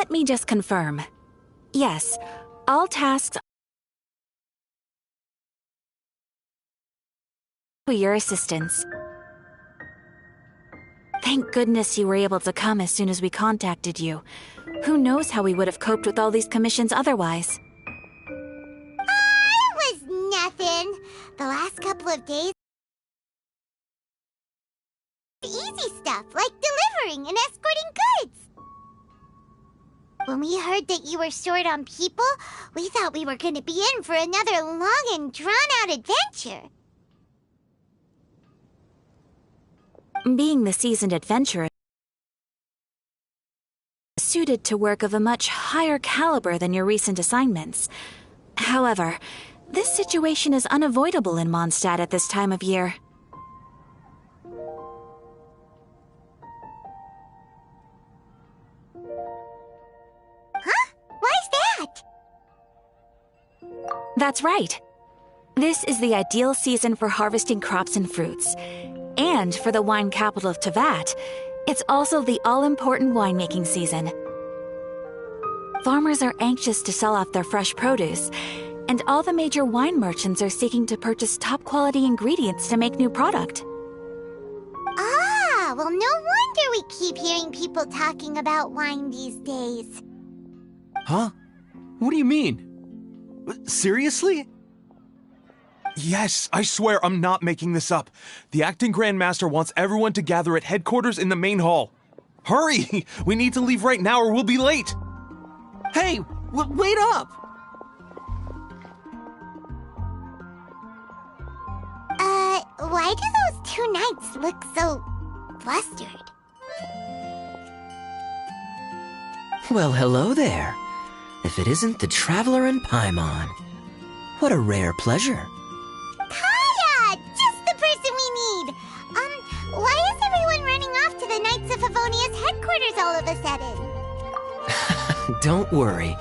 Let me just confirm. Yes, all tasks for your assistance. Thank goodness you were able to come as soon as we contacted you. Who knows how we would have coped with all these commissions otherwise? It was nothing. The last couple of days... easy stuff, like delivering and escorting goods. When we heard that you were short on people, we thought we were going to be in for another long and drawn-out adventure. Being the seasoned adventurer suited to work of a much higher caliber than your recent assignments. However, this situation is unavoidable in Mondstadt at this time of year. Huh? Why's that? That's right. This is the ideal season for harvesting crops and fruits. And for the wine capital of Teyvat, it's also the all-important winemaking season. Farmers are anxious to sell off their fresh produce, and all the major wine merchants are seeking to purchase top-quality ingredients to make new product. Ah, well, no wonder we keep hearing people talking about wine these days. Huh? What do you mean? Seriously? Yes, I swear I'm not making this up. The acting Grandmaster wants everyone to gather at headquarters in the main hall. Hurry! We need to leave right now or we'll be late! Hey, wait up! Why do those two knights look so flustered? Well, hello there. If it isn't the Traveler and Paimon. What a rare pleasure. Kaya! Just the person we need! Why is everyone running off to the Knights of Favonia's headquarters all of a sudden? Don't worry.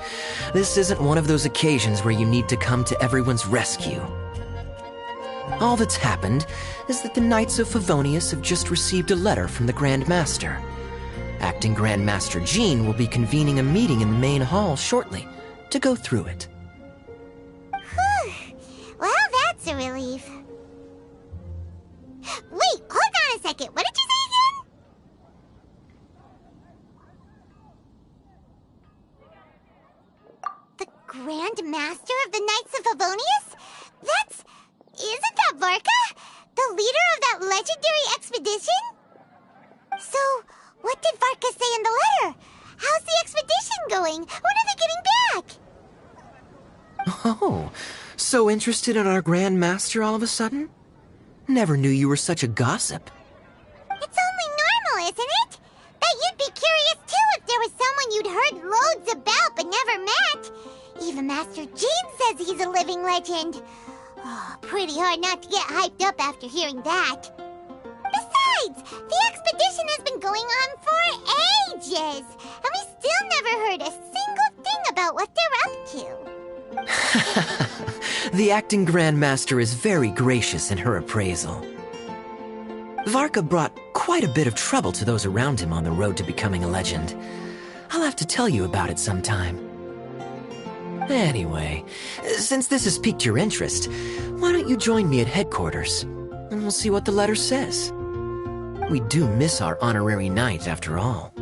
This isn't one of those occasions where you need to come to everyone's rescue. All that's happened is that the Knights of Favonius have just received a letter from the Grand Master. Acting Grand Master Jean will be convening a meeting in the main hall shortly to go through it. Whew. Well, that's a relief. Wait, hold on a second. What did you say again? The Grand Master of the Knights of Favonius? Isn't that Varka? The leader of that legendary expedition? So, what did Varka say in the letter? How's the expedition going? When are they getting back? Oh, so interested in our Grand Master all of a sudden? Never knew you were such a gossip. It's only normal, isn't it? That you'd be curious too if there was someone you'd heard loads about but never met. Even Master Jean says he's a living legend. Oh, pretty hard not to get hyped up after hearing that. Besides, the expedition has been going on for ages, and we still never heard a single thing about what they're up to. The acting Grand Master is very gracious in her appraisal. Varka brought quite a bit of trouble to those around him on the road to becoming a legend. I'll have to tell you about it sometime. Anyway, since this has piqued your interest, why don't you join me at headquarters, and we'll see what the letter says. We do miss our honorary knight, after all.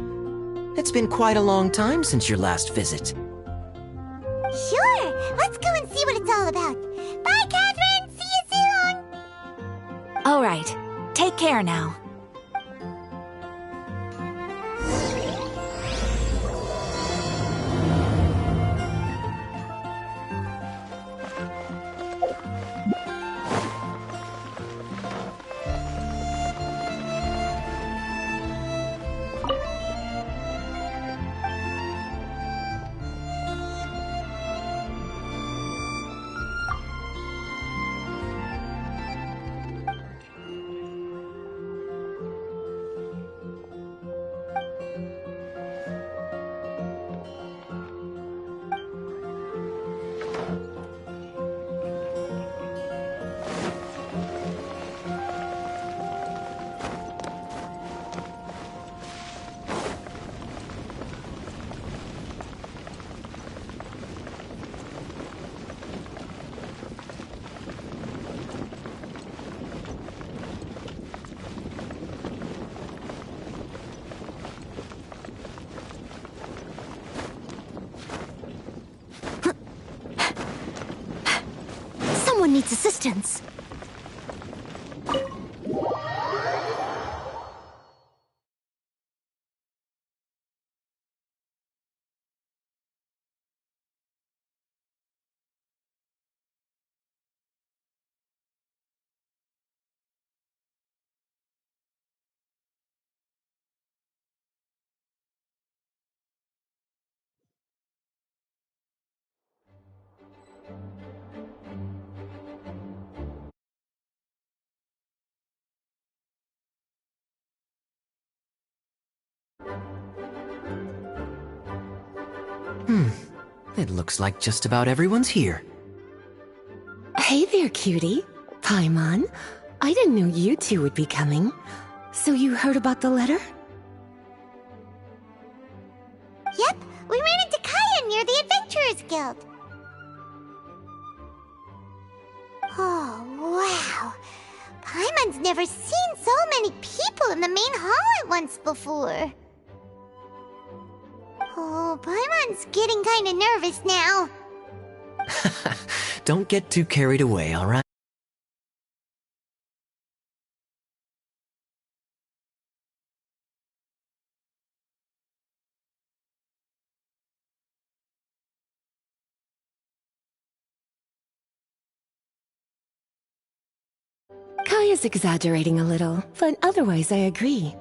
It's been quite a long time since your last visit. Sure, let's go and see what it's all about. Bye, Catherine! See you soon! All right, take care now. needs assistance. It looks like just about everyone's here. Hey there, cutie. Paimon. I didn't know you two would be coming. So you heard about the letter? Yep, we ran into Kaya near the Adventurers Guild. Oh, wow. Paimon's never seen so many people in the main hall at once before. Oh, Paimon's getting kinda nervous now. Don't get too carried away, alright? Kaya's exaggerating a little, but otherwise I agree.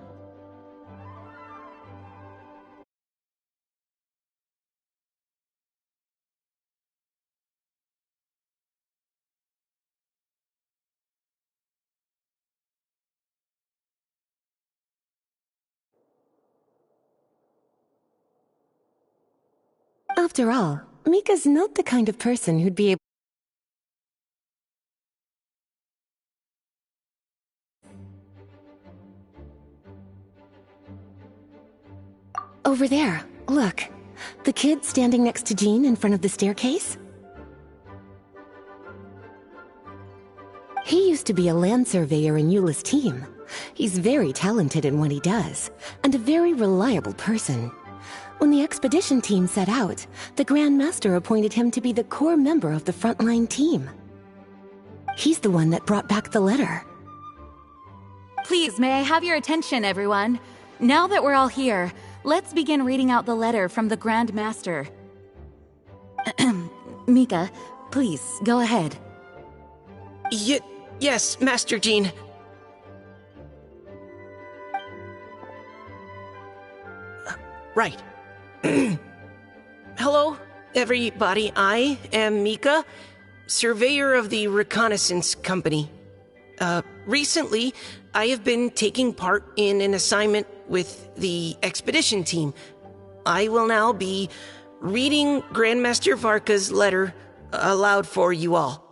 After all, Mika's not the kind of person who'd be able. Over there, look. The kid standing next to Jean in front of the staircase? He used to be a land surveyor in Eula's team. He's very talented in what he does, and a very reliable person. When the expedition team set out, the Grand Master appointed him to be the core member of the frontline team. He's the one that brought back the letter. Please, may I have your attention, everyone? Now that we're all here, let's begin reading out the letter from the Grand Master. Mika, please, go ahead. Yes, Master Jean. Right. Hello, everybody. I am Mika, surveyor of the Reconnaissance Company. Recently, I have been taking part in an assignment with the expedition team. I will now be reading Grandmaster Varka's letter aloud for you all.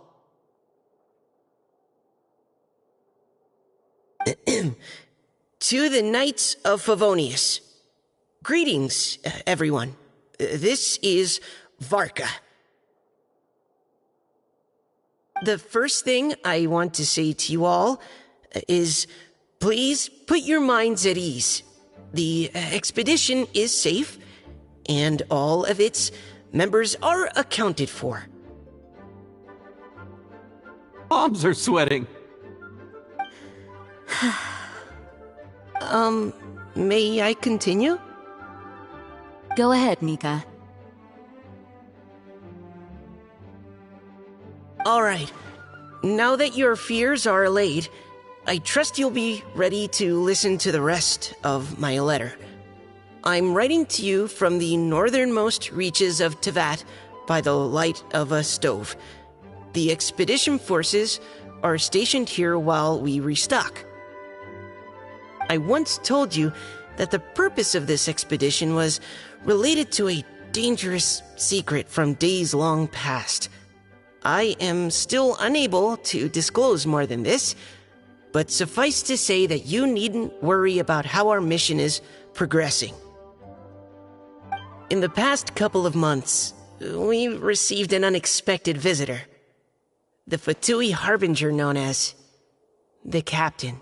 To the Knights of Favonius. Greetings, everyone. This is Varka. The first thing I want to say to you all is, please put your minds at ease. The expedition is safe, and all of its members are accounted for. Palms are sweating. May I continue? Go ahead, Mika. All right. Now that your fears are allayed, I trust you'll be ready to listen to the rest of my letter. I'm writing to you from the northernmost reaches of Tevat by the light of a stove. The expedition forces are stationed here while we restock. I once told you that the purpose of this expedition was related to a dangerous secret from days long past. I am still unable to disclose more than this, but suffice to say that you needn't worry about how our mission is progressing. In the past couple of months, we received an unexpected visitor. The Fatui Harbinger known as the Captain.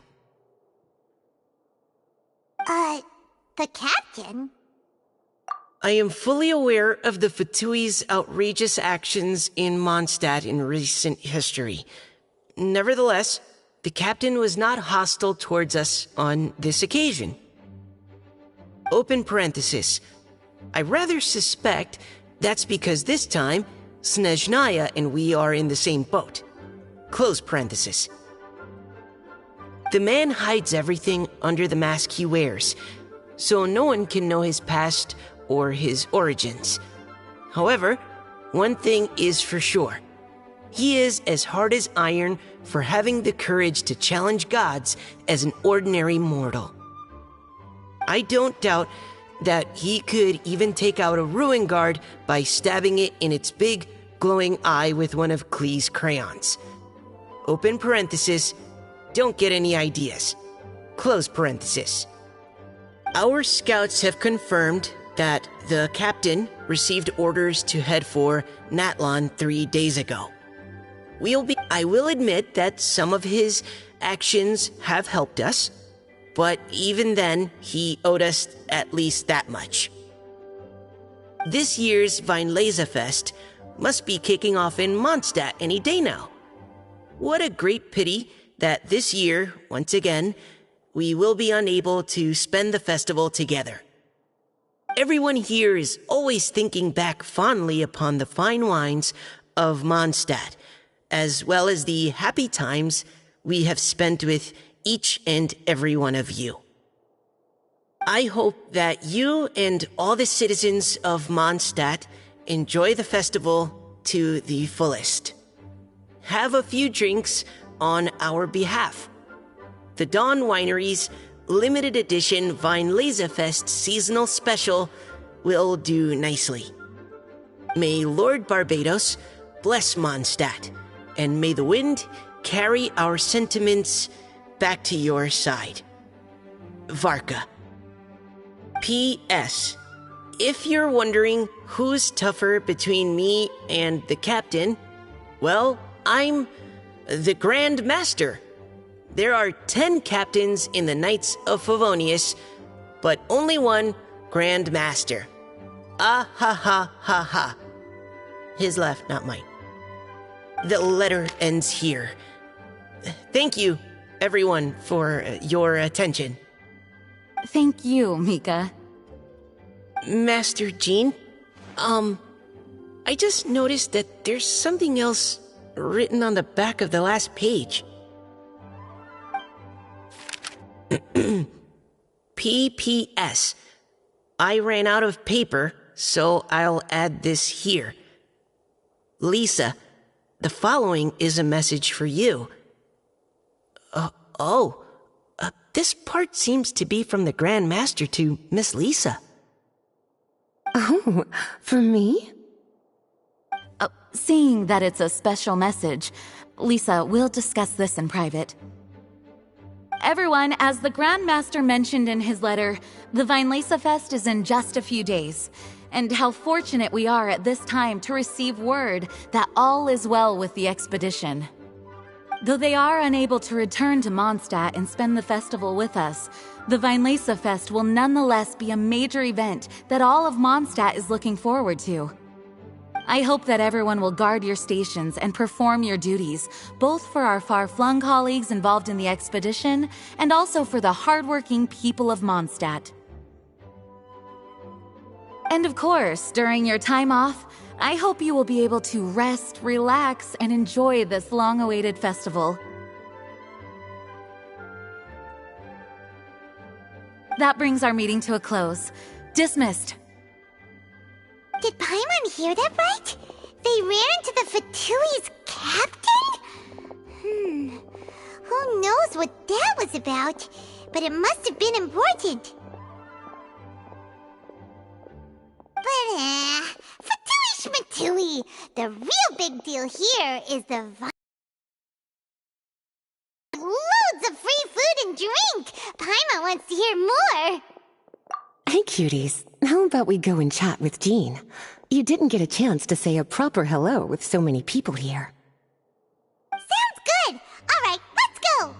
The captain? I am fully aware of the Fatui's outrageous actions in Mondstadt in recent history. Nevertheless, the captain was not hostile towards us on this occasion. Open parenthesis. I rather suspect that's because this time, Snezhnaya and we are in the same boat. Close parenthesis. The man hides everything under the mask he wears, so no one can know his past or his origins. However, one thing is for sure. He is as hard as iron for having the courage to challenge gods as an ordinary mortal. I don't doubt that he could even take out a ruin guard by stabbing it in its big, glowing eye with one of Klee's crayons. Open parenthesis, don't get any ideas. Close parenthesis. Our scouts have confirmed that the captain received orders to head for Natlon 3 days ago. I will admit that some of his actions have helped us, but even then, he owed us at least that much. This year's Weinlesefest must be kicking off in Mondstadt any day now. What a great pity that this year, once again, we will be unable to spend the festival together. Everyone here is always thinking back fondly upon the fine wines of Mondstadt, as well as the happy times we have spent with each and every one of you. I hope that you and all the citizens of Mondstadt enjoy the festival to the fullest. Have a few drinks on our behalf. The Dawn Winery's limited edition Weinlesefest seasonal special will do nicely. May Lord Barbados bless Mondstadt, and may the wind carry our sentiments back to your side. Varka. P.S. If you're wondering who's tougher between me and the captain, well, I'm the Grand Master. There are 10 captains in the Knights of Favonius, but only one Grand Master. Ah ha ha ha ha. His laugh, not mine. The letter ends here. Thank you, everyone, for your attention. Thank you, Mika. Master Jean, I just noticed that there's something else written on the back of the last page. P.P.S. I ran out of paper, so I'll add this here. Lisa, the following is a message for you. This part seems to be from the Grand Master to Miss Lisa. Oh, for me? Seeing that it's a special message, Lisa, we'll discuss this in private. Everyone, as the Grand Master mentioned in his letter, the Weinlesefest is in just a few days. And how fortunate we are at this time to receive word that all is well with the expedition. Though they are unable to return to Mondstadt and spend the festival with us, the Weinlesefest will nonetheless be a major event that all of Mondstadt is looking forward to. I hope that everyone will guard your stations and perform your duties, both for our far-flung colleagues involved in the expedition and also for the hardworking people of Mondstadt. And of course, during your time off, I hope you will be able to rest, relax, and enjoy this long-awaited festival. That brings our meeting to a close. Dismissed. Did Paimon hear that right? They ran into the Fatui's captain? Who knows what that was about? But it must have been important. But, Fatui Schmatui! The real big deal here is the loads of free food and drink! Paimon wants to hear more! Hey, cuties. How about we go and chat with Jean? You didn't get a chance to say a proper hello with so many people here. Sounds good! Alright, let's go!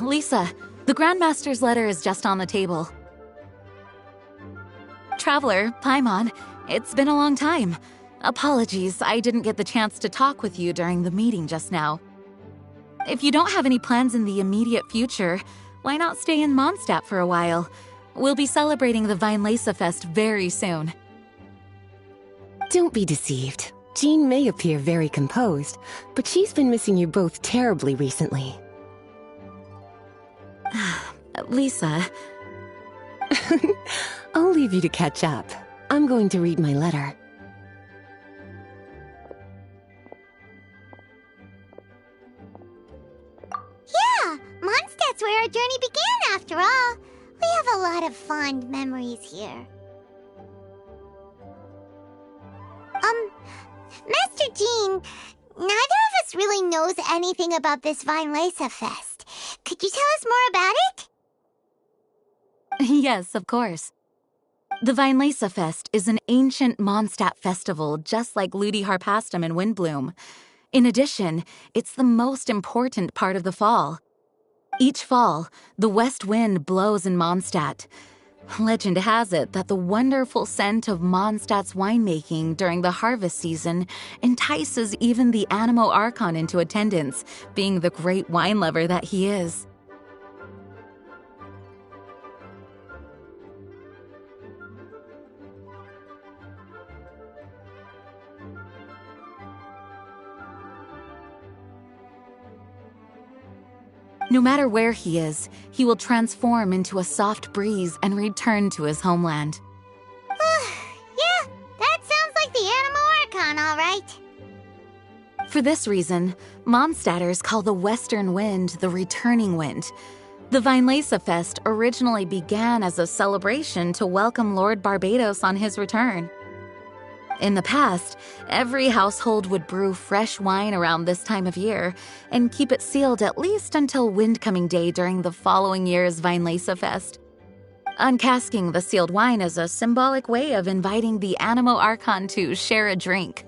Lisa, the Grandmaster's letter is just on the table. Traveler, Paimon, it's been a long time. Apologies, I didn't get the chance to talk with you during the meeting just now. If you don't have any plans in the immediate future, why not stay in Mondstadt for a while? We'll be celebrating the Weinlese Fest very soon. Don't be deceived. Jean may appear very composed, but she's been missing you both terribly recently. Lisa... I'll leave you to catch up. I'm going to read my letter. Yeah, Mondstadt's where our journey began after all. We have a lot of fond memories here. Master Jean, neither of us really knows anything about this Weinlese Fest. Could you tell us more about it? Yes, of course. The Weinlese Fest is an ancient Mondstadt festival just like Ludi Harpastum and Windbloom. In addition, it's the most important part of the fall. Each fall, the west wind blows in Mondstadt. Legend has it that the wonderful scent of Mondstadt's winemaking during the harvest season entices even the Animo Archon into attendance, being the great wine lover that he is. No matter where he is, he will transform into a soft breeze and return to his homeland. Yeah, that sounds like the Animo Archon, all right. For this reason, Mondstadters call the western wind the returning wind. The Weinlese Fest originally began as a celebration to welcome Lord Barbados on his return. In the past, every household would brew fresh wine around this time of year and keep it sealed at least until Windcoming Day during the following year's Weinlese Fest. Uncasking the sealed wine is a symbolic way of inviting the Animo Archon to share a drink.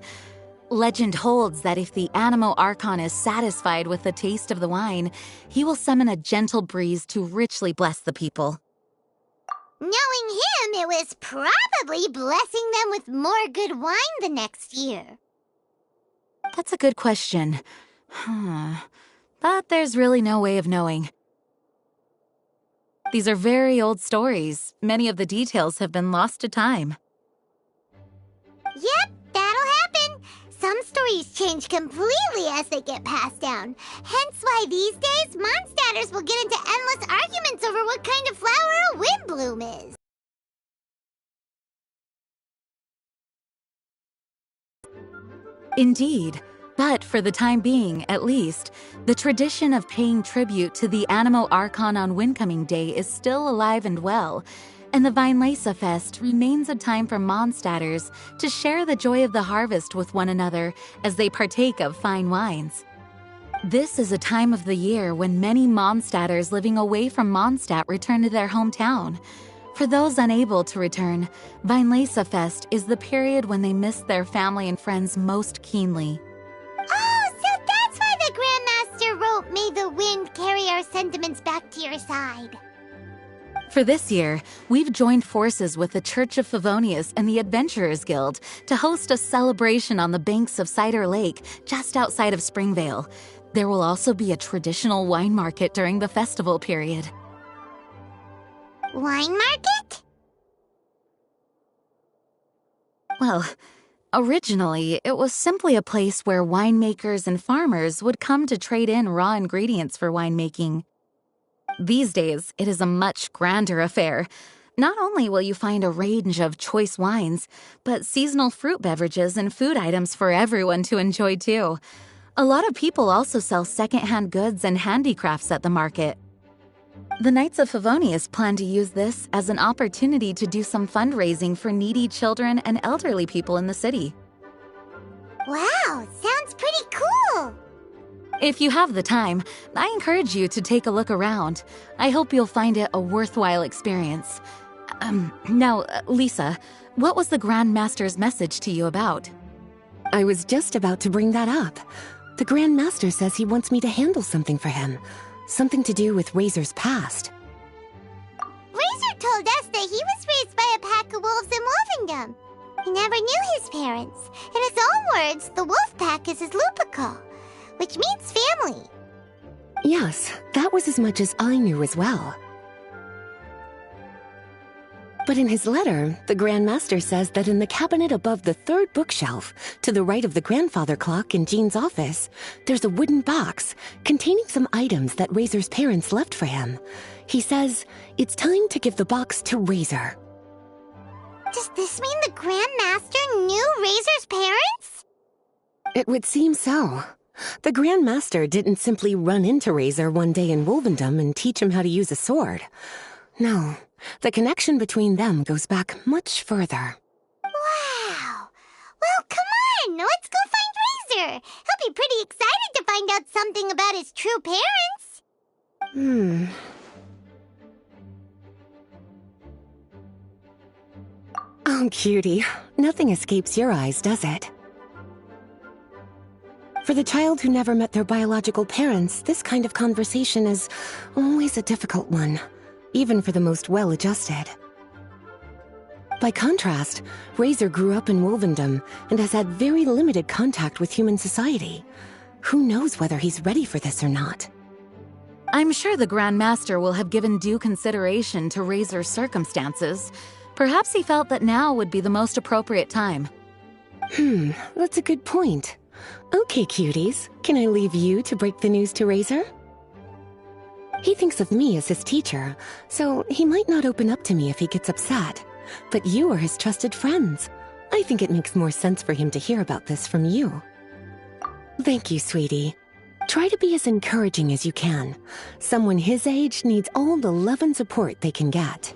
Legend holds that if the Animo Archon is satisfied with the taste of the wine, he will summon a gentle breeze to richly bless the people. Knowing him, it was probably blessing them with more good wine the next year. That's a good question. But there's really no way of knowing. These are very old stories. Many of the details have been lost to time. Yep, that'll happen. Some stories change completely as they get passed down. Hence why these days, Mondstadters will get into endless arguments over what kind of flower a windbloom is. Indeed. But for the time being, at least, the tradition of paying tribute to the Animo Archon on Windcoming Day is still alive and well, and the Weinlese Fest remains a time for Mondstadters to share the joy of the harvest with one another as they partake of fine wines. This is a time of the year when many Mondstadters living away from Mondstadt return to their hometown. For those unable to return, Weinlese Fest is the period when they miss their family and friends most keenly. Oh, so that's why the Grandmaster wrote, "May the wind carry our sentiments back to your side." For this year, we've joined forces with the Church of Favonius and the Adventurers Guild to host a celebration on the banks of Cider Lake, just outside of Springvale. There will also be a traditional wine market during the festival period. Wine market? Well, originally, it was simply a place where winemakers and farmers would come to trade in raw ingredients for winemaking. These days, it is a much grander affair. Not only will you find a range of choice wines, but seasonal fruit beverages and food items for everyone to enjoy too. A lot of people also sell secondhand goods and handicrafts at the market. The Knights of Favonius plan to use this as an opportunity to do some fundraising for needy children and elderly people in the city. Wow, sounds pretty cool! If you have the time, I encourage you to take a look around. I hope you'll find it a worthwhile experience. Now, Lisa, what was the Grand Master's message to you about? I was just about to bring that up. The Grand Master says he wants me to handle something for him. Something to do with Razor's past. Razor told us that he was raised by a pack of wolves in Wolvendom. He never knew his parents. In his own words, the wolf pack is his lupical, which means family. Yes, that was as much as I knew as well. But in his letter, the Grand Master says that in the cabinet above the third bookshelf, to the right of the grandfather clock in Jean's office, there's a wooden box containing some items that Razor's parents left for him. He says it's time to give the box to Razor. Does this mean the Grand Master knew Razor's parents? It would seem so. The Grand Master didn't simply run into Razor one day in Wolvendom and teach him how to use a sword. No, the connection between them goes back much further. Wow! Well, come on! Let's go find Razor! He'll be pretty excited to find out something about his true parents! Oh, cutie. Nothing escapes your eyes, does it? For the child who never met their biological parents, this kind of conversation is always a difficult one, even for the most well-adjusted. By contrast, Razor grew up in Wolvendom and has had very limited contact with human society. Who knows whether he's ready for this or not? I'm sure the Grand Master will have given due consideration to Razor's circumstances. Perhaps he felt that now would be the most appropriate time. That's a good point. Okay, cuties, can I leave you to break the news to Razor? He thinks of me as his teacher, so he might not open up to me if he gets upset. But you are his trusted friends. I think it makes more sense for him to hear about this from you. Thank you, sweetie. Try to be as encouraging as you can. Someone his age needs all the love and support they can get.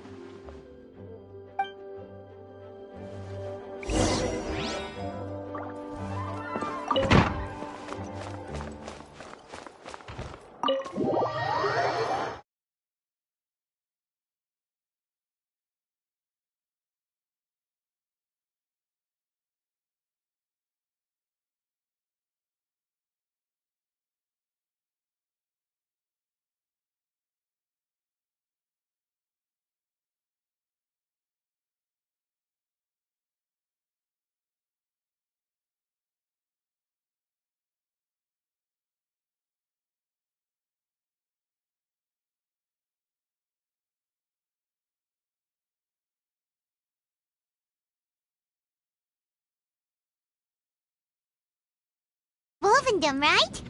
Wolvendom, right?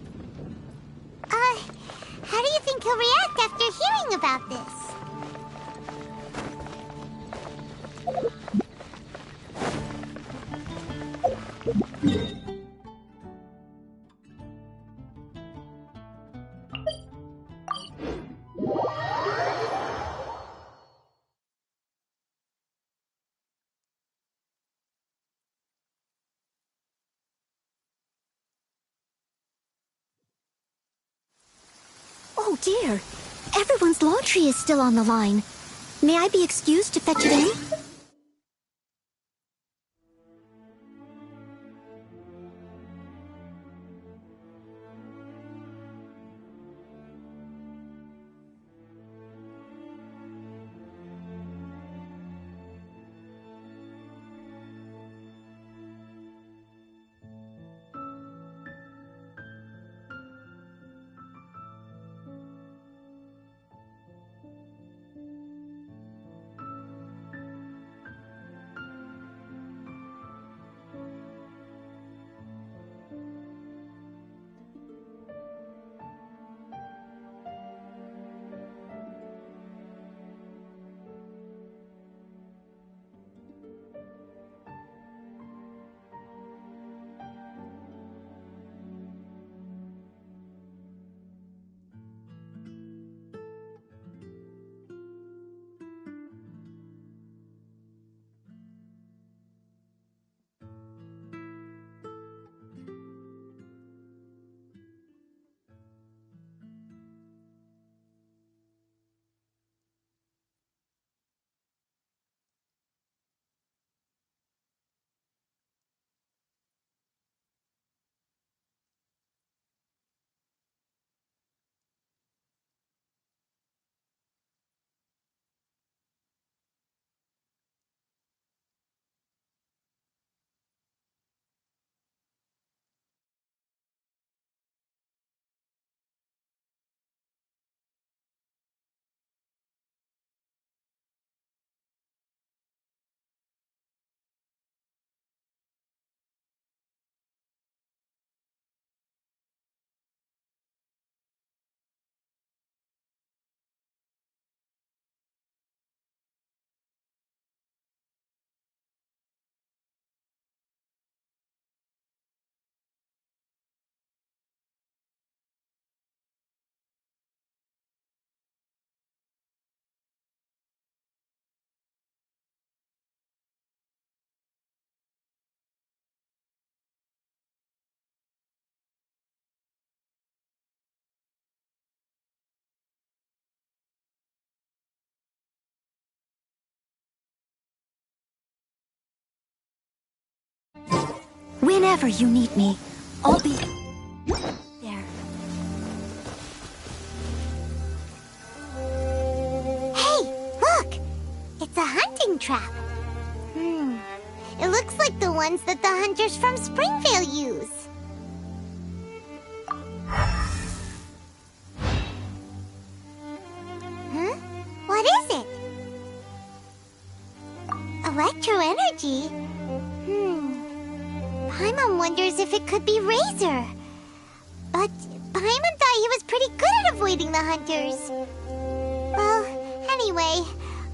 How do you think he'll react after hearing about this? Oh dear, everyone's laundry is still on the line. May I be excused to fetch it in? whenever you need me, I'll be there. Hey, look! It's a hunting trap. It looks like the ones that the hunters from Springvale use. Huh? What is it? Electro energy? Paimon wonders if it could be Razor. But Paimon thought he was pretty good at avoiding the hunters. Well, anyway,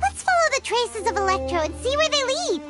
let's follow the traces of Electro and see where they lead.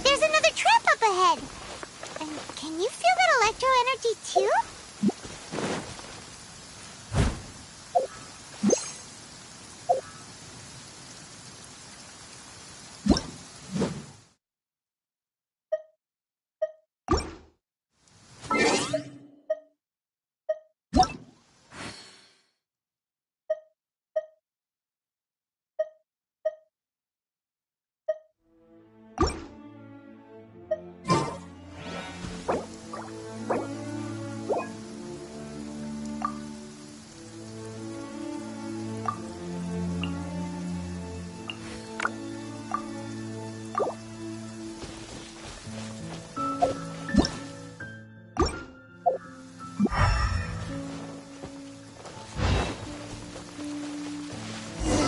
There's another trap up ahead! And can you feel that electro energy too?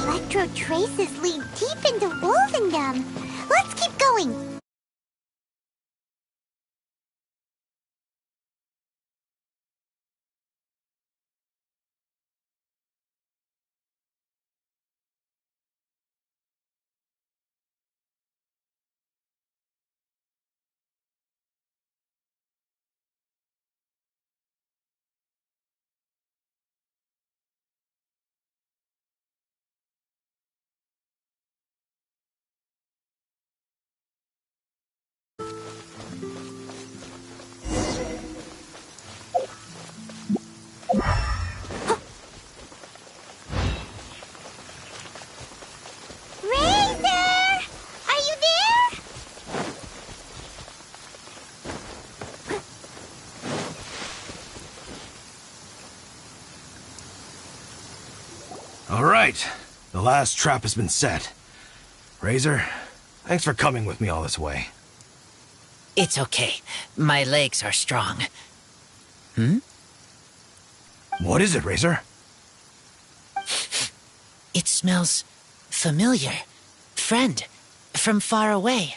Electro traces lead deep into Wolvendom. Let's keep going. All right, the last trap has been set. Razor, thanks for coming with me all this way. It's okay. My legs are strong. What is it, Razor? It smells familiar. Friend, from far away.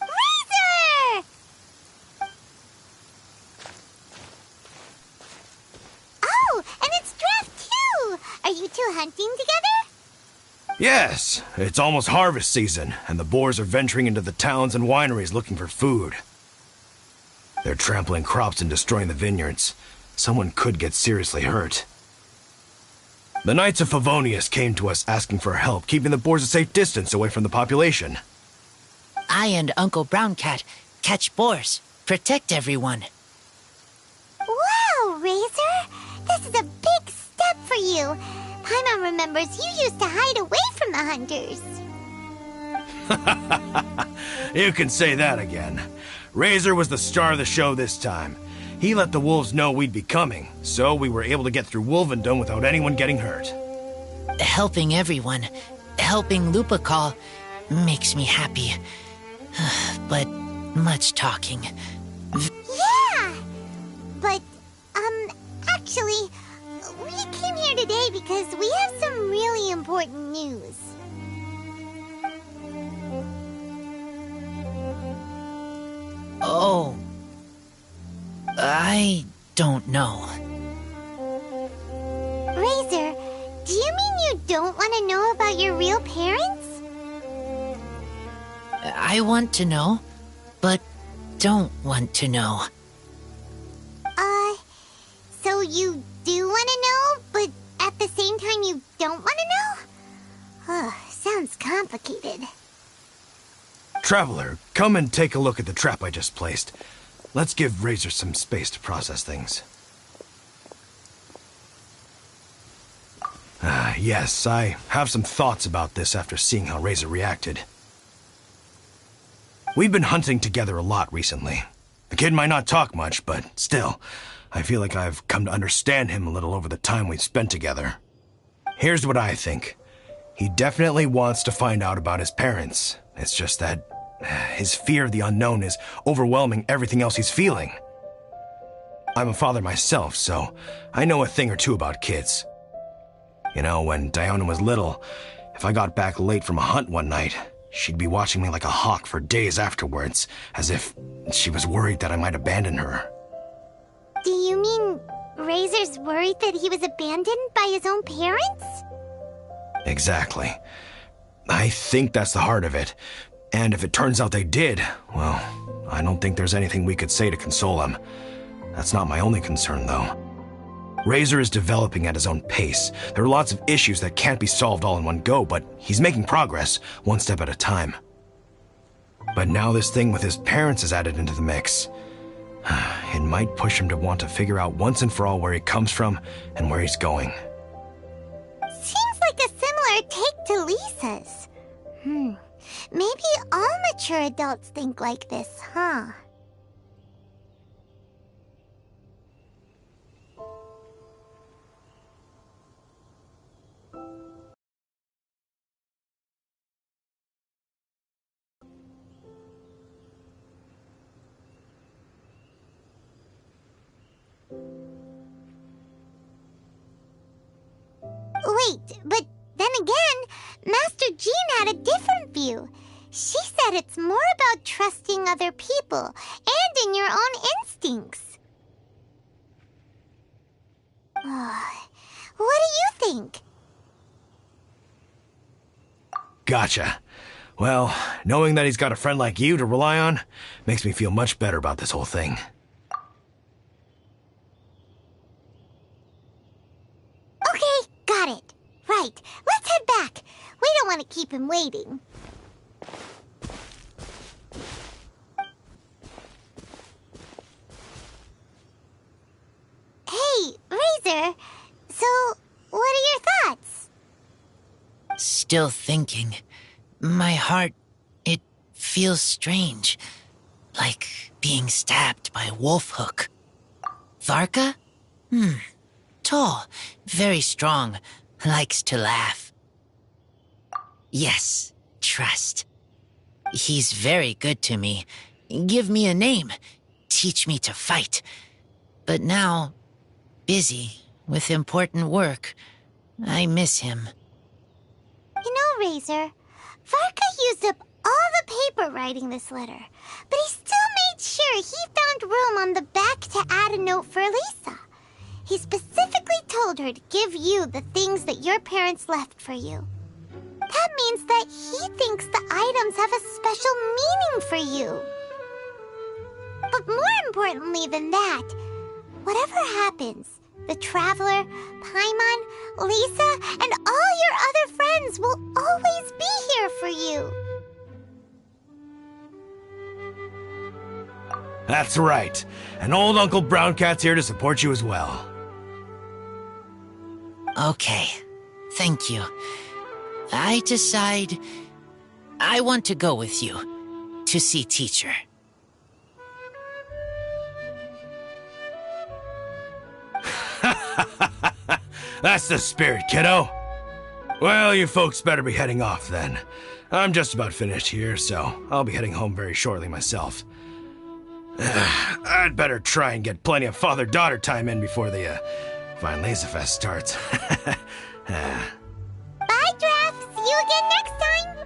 Razor! Oh, and it's Draft too! Are you two hunting together? Yes, it's almost harvest season, and the boars are venturing into the towns and wineries looking for food. They're trampling crops and destroying the vineyards. Someone could get seriously hurt. The Knights of Favonius came to us asking for help, keeping the boars a safe distance away from the population. I and Uncle Brown Cat catch boars, protect everyone. Wow, Razor! This is a big step for you. Paimon remembers you used to hide away from the hunters. You can say that again. Razor was the star of the show this time. He let the wolves know we'd be coming, so we were able to get through Wolvendom without anyone getting hurt. Helping everyone, helping Lupical, makes me happy. But much talking. Yeah! because we have some really important news. Oh. I don't know. Razor, do you mean you don't want to know about your real parents? I want to know, but don't want to know. So you do want to know, but at the same time you don't want to know? Sounds complicated. Traveler, come and take a look at the trap I just placed. Let's give Razor some space to process things. Yes, I have some thoughts about this after seeing how Razor reacted. We've been hunting together a lot recently. The kid might not talk much, but still, I feel like I've come to understand him a little over the time we've spent together. Here's what I think. He definitely wants to find out about his parents. It's just that his fear of the unknown is overwhelming everything else he's feeling. I'm a father myself, so I know a thing or two about kids. You know, when Diona was little, if I got back late from a hunt one night, she'd be watching me like a hawk for days afterwards, as if she was worried that I might abandon her. Do you mean Razor's worried that he was abandoned by his own parents? Exactly. I think that's the heart of it. And if it turns out they did, well, I don't think there's anything we could say to console him. That's not my only concern, though. Razor is developing at his own pace. There are lots of issues that can't be solved all in one go, but he's making progress, one step at a time. But now this thing with his parents is added into the mix. It might push him to want to figure out once and for all where he comes from and where he's going. Seems like a similar take to Lisa's. Maybe all mature adults think like this, huh? Wait, but then again, Master Jean had a different view. She said it's more about trusting other people and in your own instincts. What do you think? Gotcha. Well, knowing that he's got a friend like you to rely on makes me feel much better about this whole thing. Okay, got it. Right, let's head back. We don't want to keep him waiting. Hey, Razor. So, what are your thoughts? Still thinking. My heart, it feels strange. Like being stabbed by a wolf hook. Varka? Tall, very strong, likes to laugh. Yes, trust. He's very good to me. Give me a name. Teach me to fight. But now, busy with important work. I miss him. You know, Razor, Varka used up all the paper writing this letter, but he still made sure he found room on the back to add a note for Lisa. He specifically told her to give you the things that your parents left for you. That means that he thinks the items have a special meaning for you. But more importantly than that, whatever happens, the Traveler, Paimon, Lisa, and all your other friends will always be here for you. That's right. And old Uncle Brown Cat's here to support you as well. Okay, thank you. I decide I want to go with you to see teacher. That's the spirit, kiddo. Well, you folks better be heading off then. I'm just about finished here, so I'll be heading home very shortly myself. I'd better try and get plenty of father-daughter time in before the Vine Laser Fest starts. Bye, Draft. See you again next time.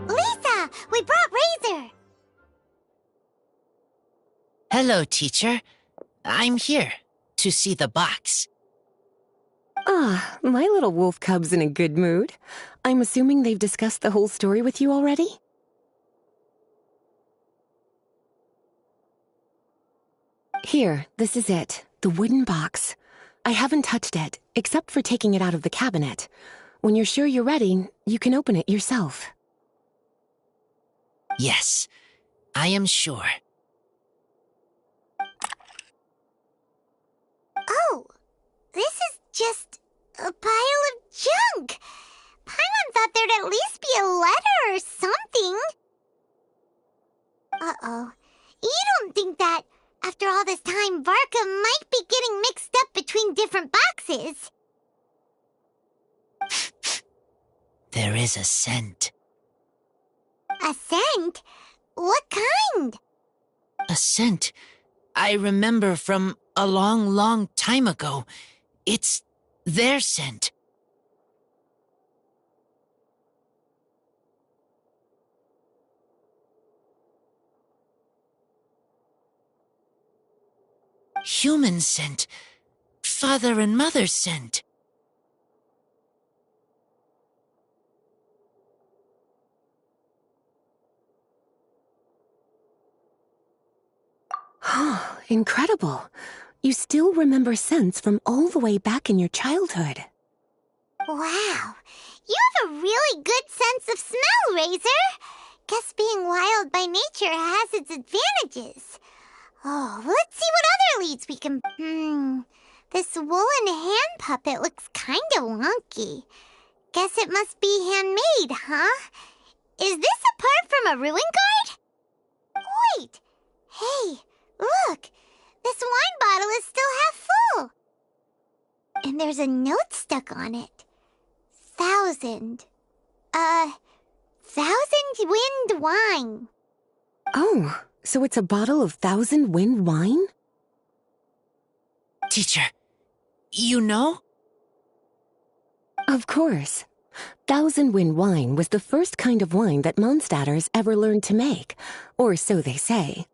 Lisa, we brought Razor. Hello, teacher. I'm here to see the box. Ah, my little wolf cub's in a good mood. I'm assuming they've discussed the whole story with you already? Here, this is it. The wooden box. I haven't touched it, except for taking it out of the cabinet. When you're sure you're ready, you can open it yourself. Yes, I am sure. Oh, this is just a pile of junk. Paimon thought there'd at least be a letter or something. Uh-oh. You don't think that, after all this time, Varka might be getting mixed up between different boxes? There is a scent. A scent? What kind? A scent I remember from a long, long time ago. It's their scent. Human scent. Father and mother scent. Incredible. You still remember scents from all the way back in your childhood. Wow. You have a really good sense of smell, Razor. Guess being wild by nature has its advantages. Oh, let's see what other leads we can... This woolen hand puppet looks kinda wonky. Guess it must be handmade, huh? Is this a part from a ruin guard? Wait! Hey, look! This wine bottle is still half full! And there's a note stuck on it. 1,000 wind wine. Oh, so it's a bottle of 1,000 wind wine? Teacher, you know? Of course. 1,000 wind wine was the first kind of wine that Mondstadters ever learned to make, or so they say.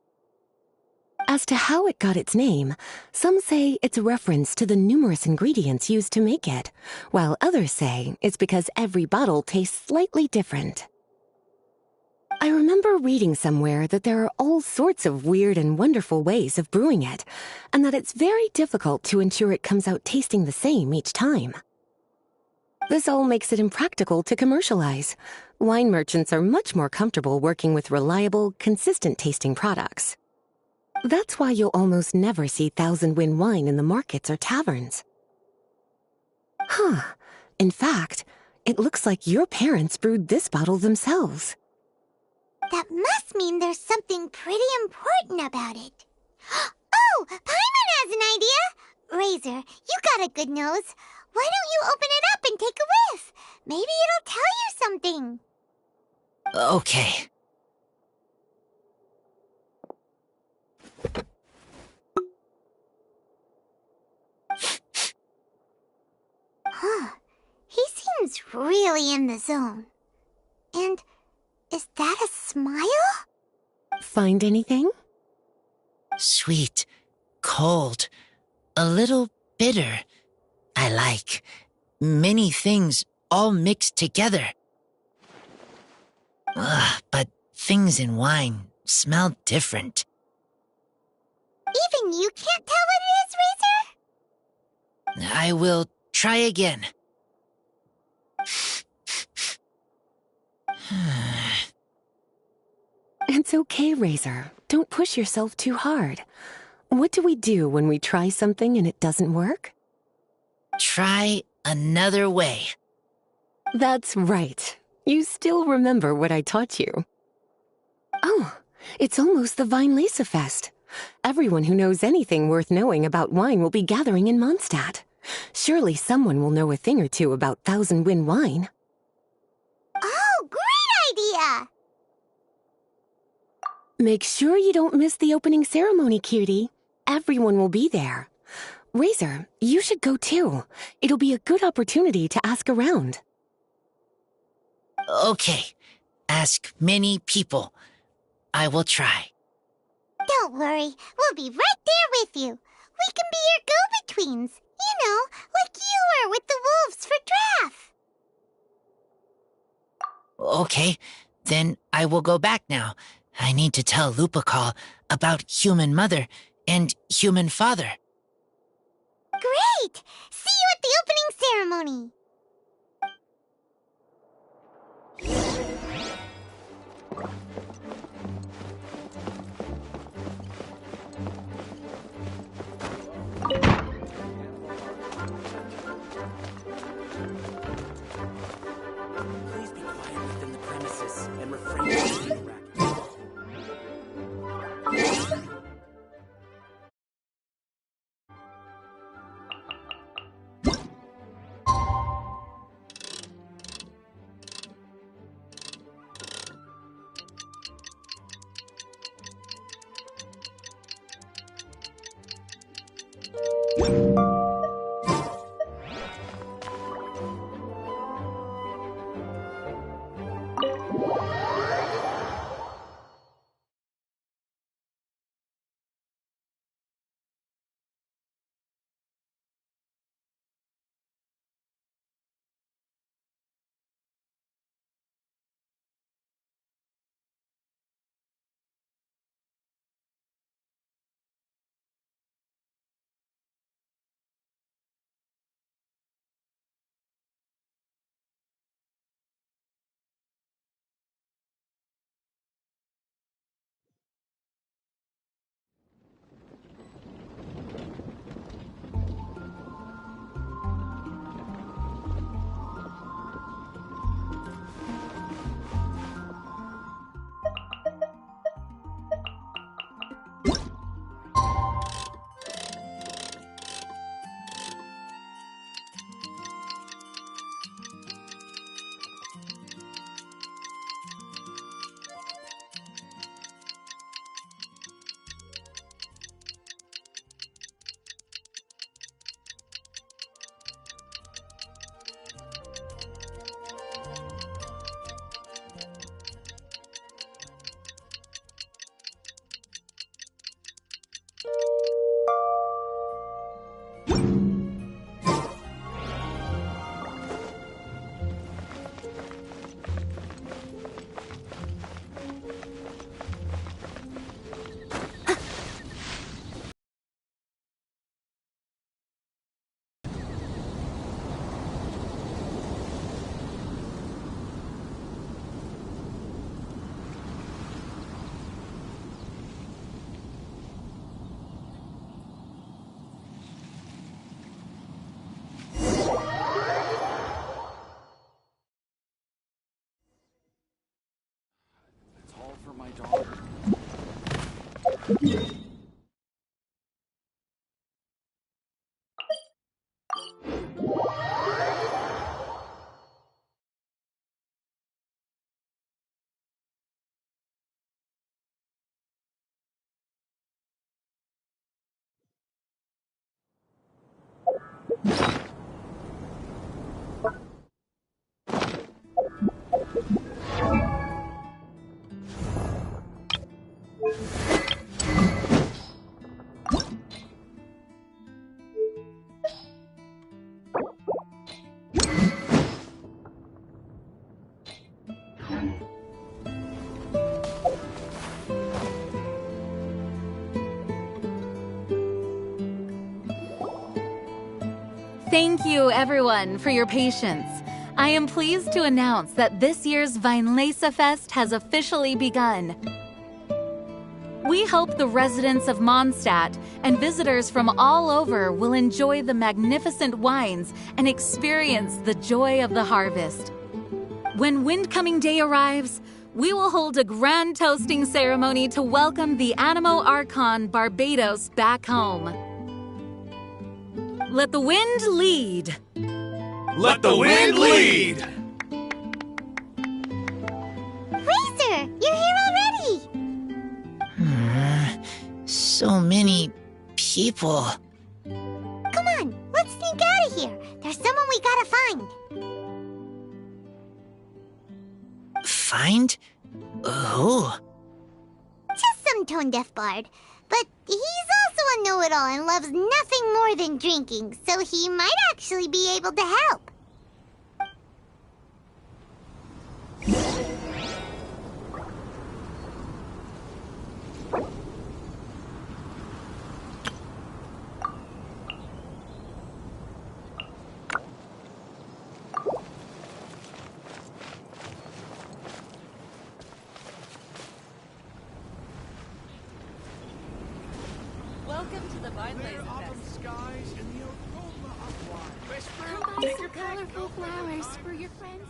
As to how it got its name, some say it's a reference to the numerous ingredients used to make it, while others say it's because every bottle tastes slightly different. I remember reading somewhere that there are all sorts of weird and wonderful ways of brewing it, and that it's very difficult to ensure it comes out tasting the same each time. This all makes it impractical to commercialize. Wine merchants are much more comfortable working with reliable, consistent-tasting products. That's why you'll almost never see 1,000 wind wine in the markets or taverns. Huh. In fact, it looks like your parents brewed this bottle themselves. That must mean there's something pretty important about it. Oh, Paimon has an idea! Razor, you got a good nose. Why don't you open it up and take a whiff? Maybe it'll tell you something. Okay. He seems really in the zone. And is that a smile? Find anything? Sweet, cold, a little bitter. I like many things all mixed together. Ugh, but things in wine smell different. Even you can't tell what it is, Razor? I will try again. It's okay, Razor. Don't push yourself too hard. What do we do when we try something and it doesn't work? Try another way. That's right. You still remember what I taught you. Oh, it's almost the Weinlese Fest. Everyone who knows anything worth knowing about wine will be gathering in Mondstadt. Surely someone will know a thing or two about Thousand Wind wine. Oh, great idea! Make sure you don't miss the opening ceremony, cutie. Everyone will be there. Razor, you should go too. It'll be a good opportunity to ask around. Okay, ask many people. I will try. Don't worry, we'll be right there with you. We can be your go-betweens. You know, like you were with the wolves for Draff. Okay, then I will go back now. I need to tell Lupacall about Human Mother and Human Father. Great! See you at the opening ceremony. Please be quiet within the premises and refrain from being racket. My daughter. Thank you, everyone, for your patience. I am pleased to announce that this year's Weinlese Fest has officially begun. We hope the residents of Mondstadt and visitors from all over will enjoy the magnificent wines and experience the joy of the harvest. When Windcoming Day arrives, we will hold a grand toasting ceremony to welcome the Animo Archon Barbados back home. Let the wind lead. Let the wind lead! Razor, you're here already! So many people. Come on, let's sneak out of here. There's someone we gotta find. Find? Who? Just some tone-deaf bard. But he's also a know-it-all and loves nothing more than drinking, so he might actually be able to help. Welcome to the Weinlese Fest. Come buy some colorful flowers for your friends.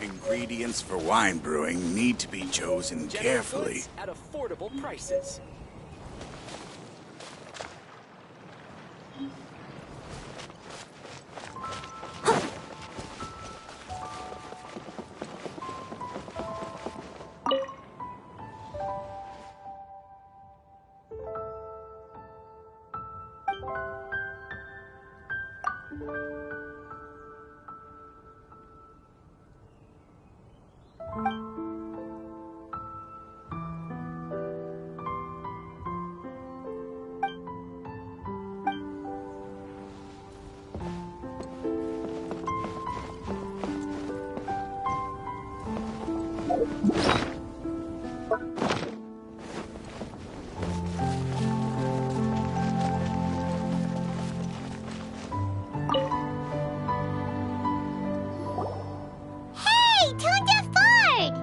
Ingredients for wine brewing need to be chosen carefully. Goods at affordable prices. Hey, tone-deaf bard!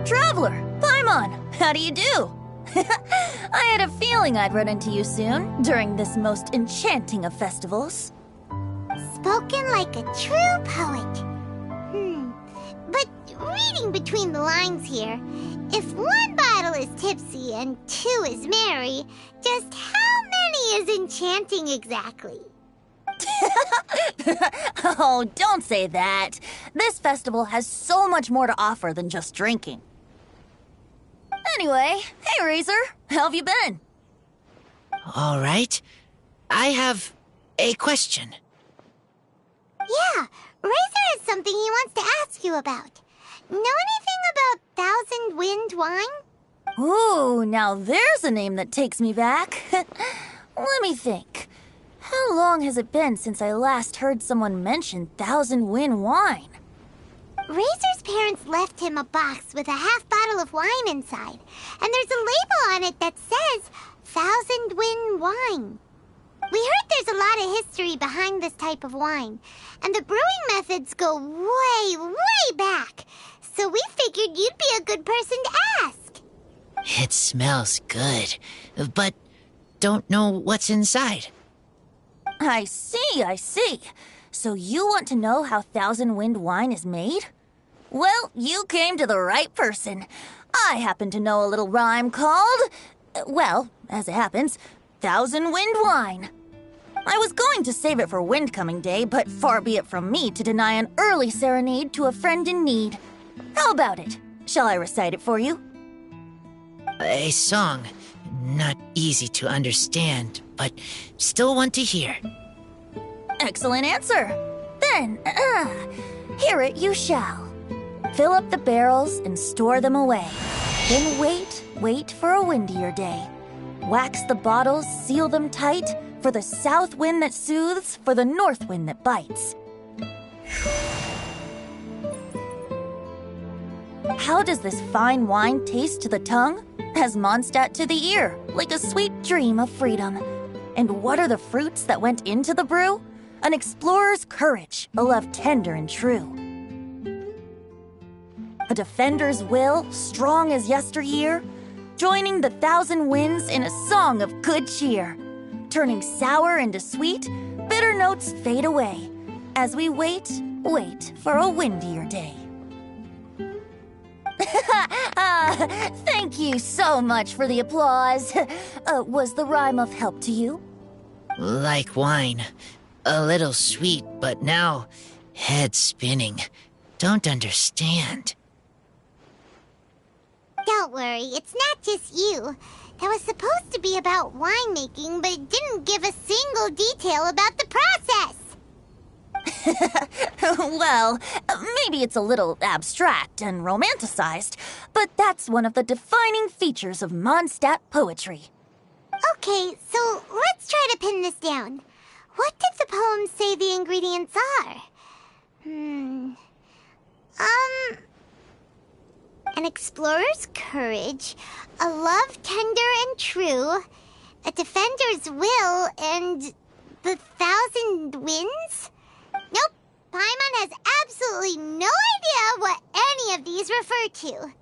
Traveler, Paimon, how do you do? I had a feeling I'd run into you soon, during this most enchanting of festivals. Spoken like a true poet. But reading between the lines here, if one bottle is tipsy and two is merry, just how many is enchanting exactly? Oh, don't say that. This festival has so much more to offer than just drinking. Anyway, hey Razor, how have you been? All right. I have a question. Yeah, Razor has something he wants to ask you about. Know anything about Thousand Wind wine? Ooh, now there's a name that takes me back. Let me think. How long has it been since I last heard someone mention Thousand Wind wine? Razor's parents left him a box with a half bottle of wine inside, and there's a label on it that says Thousand Wind wine. We heard there's a lot of history behind this type of wine, and the brewing methods go way, way back, so we figured you'd be a good person to ask. It smells good, but don't know what's inside. I see. So you want to know how Thousand Wind wine is made? Well, you came to the right person. I happen to know a little rhyme called, well, as it happens, Thousand Wind wine. I was going to save it for Windcoming Day, but far be it from me to deny an early serenade to a friend in need. How about it? Shall I recite it for you? A song. Not easy to understand, but still want to hear. Excellent answer. Then, hear it you shall. Fill up the barrels and store them away. Then wait for a windier day. Wax the bottles, seal them tight, for the south wind that soothes, for the north wind that bites. How does this fine wine taste to the tongue? As Mondstadt to the ear, like a sweet dream of freedom. And what are the fruits that went into the brew? An explorer's courage, a love tender and true. A defender's will, strong as yesteryear, joining the thousand winds in a song of good cheer. Turning sour into sweet, bitter notes fade away, as we wait for a windier day. Thank you so much for the applause. Was the rhyme of help to you? Like wine. A little sweet, but now head spinning. Don't understand. Don't worry, it's not just you. That was supposed to be about winemaking, but it didn't give a single detail about the process. Well, maybe it's a little abstract and romanticized, but that's one of the defining features of Mondstadt poetry. Okay, so let's try to pin this down. What did the poem say the ingredients are? An explorer's courage, a love tender and true, a defender's will, and the thousand winds? Nope, Paimon has absolutely no idea what any of these refer to.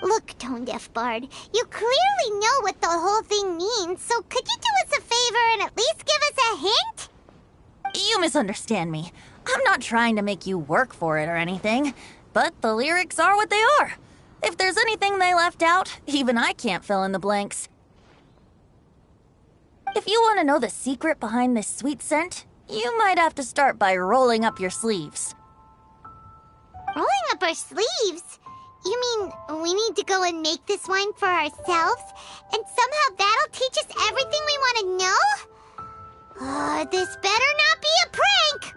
Look, Tone-Deaf Bard, you clearly know what the whole thing means, so could you do us a favor and at least give us a hint? You misunderstand me. I'm not trying to make you work for it or anything, but the lyrics are what they are. If there's anything they left out, even I can't fill in the blanks. If you want to know the secret behind this sweet scent, you might have to start by rolling up your sleeves. Rolling up our sleeves? You mean we need to go and make this wine for ourselves, and somehow that'll teach us everything we want to know? This better not be a prank!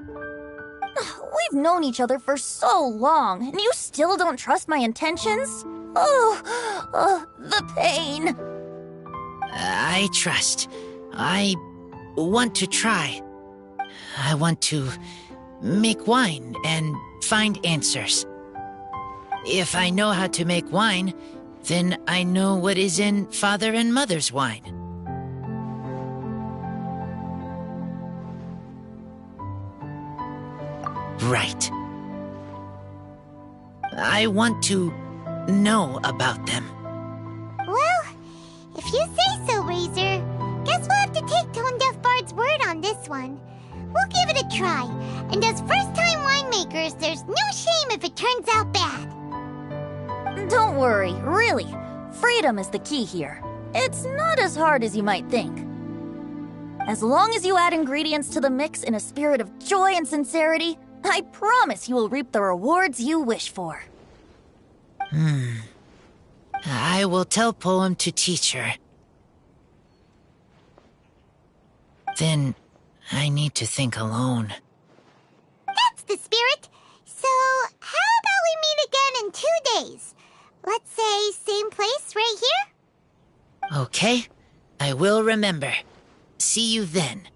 We've known each other for so long, and you still don't trust my intentions? Oh, the pain. I trust. I want to try. I want to make wine and find answers. If I know how to make wine, then I know what is in Father and Mother's wine. Right. I want to know about them. Well, if you say so, Razor, guess we'll have to take Tone-Deaf Bard's word on this one. We'll give it a try, and as first-time winemakers, there's no shame if it turns out bad. Don't worry, really. Freedom is the key here. It's not as hard as you might think. As long as you add ingredients to the mix in a spirit of joy and sincerity, I promise you will reap the rewards you wish for. I will tell Poem to teach her. Then I need to think alone. That's the spirit. So, how about we meet again in 2 days? Let's say same place right here? Okay, I will remember. See you then.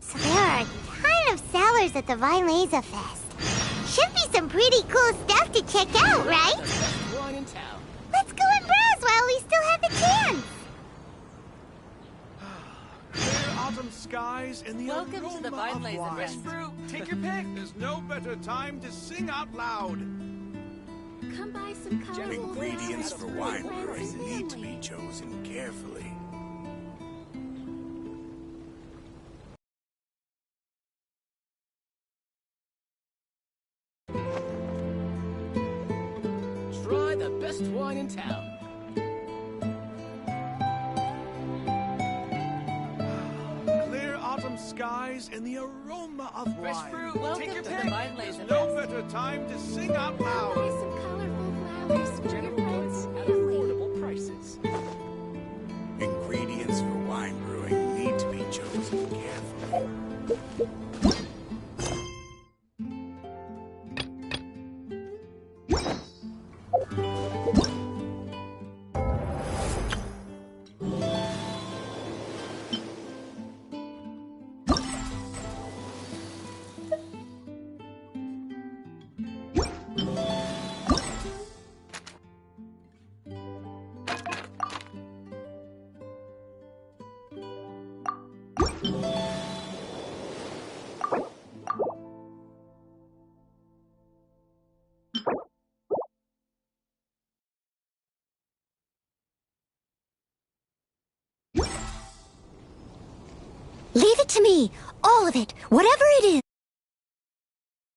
So there are a ton of sellers at the Vinelaza Fest. Should be some pretty cool stuff to check out, right? One in town. Let's go and browse while we still have the chance. Clear autumn skies and the Welcome to the Vinelaza Fest. Fruit, take your pick. There's no better time to sing out loud. Come buy some colorful Ingredients for flowers wine for friends brewing and need to family. be chosen carefully. best wine in town. Clear autumn skies and the aroma of Fresh wine. fruit. Welcome to the Vine Laser No Fest. better time to sing out loud. Some colorful flowers for General your goods friends. at affordable prices. Ingredients for wine brewing need to be chosen carefully. Leave it to me. All of it. Whatever it is.